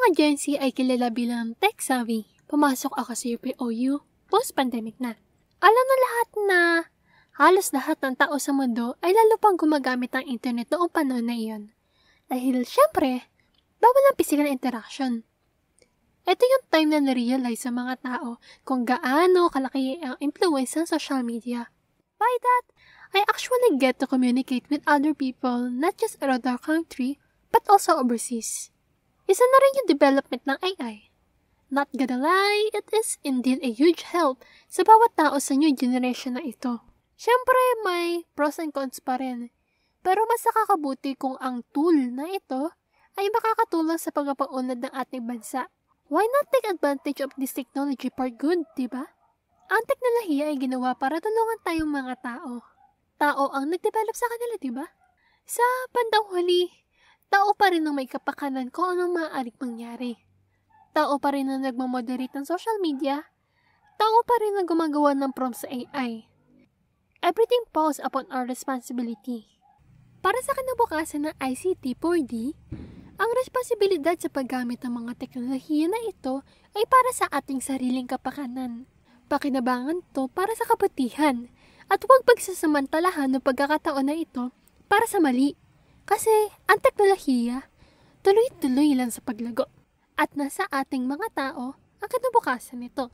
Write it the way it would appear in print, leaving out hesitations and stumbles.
mga Gen Z ay kilala bilang tech-savvy. Pumasok ako sa UPOU, post-pandemic na. Alam na lahat na halos lahat ng tao sa mundo ay lalo pang gumagamit ng internet noong panahon na iyon. Dahil syempre, bawal ang physical interaction. Ito yung time na na-realize sa mga tao kung gaano kalaki ang influence ng social media. By that, I actually get to communicate with other people not just around our country, but also overseas. Isa na rin yung development ng AI. Not gonna lie, it is indeed a huge help sa bawat tao sa new generation na ito. Siyempre, may pros and cons pa rin. Pero mas nakakabuti kung ang tool na ito ay makakatulong sa pagpapaunlad ng ating bansa. Why not take advantage of this technology for good, diba? Ang teknolohiya ay ginawa para tulungan tayong mga tao. Tao ang nag-develop sa kanila, diba? Sa bandang huli, tao pa rin ang may kapakanan kung anong maaaring mangyari. Tao pa rin ang nagmamoderate ng social media. Tao pa rin ang gumagawa ng prompts sa AI. Everything falls upon our responsibility. Para sa kinabukasan ng ICT 4D, ang responsibilidad sa paggamit ng mga teknolohiya na ito ay para sa ating sariling kapakanan. Pakinabangan to para sa kabutihan at huwag pagsasamantalahan ng pagkakataon na ito para sa mali. Kasi ang teknolohiya, tuloy-tuloy lang sa paglago at nasa ating mga tao ang kinabukasan nito.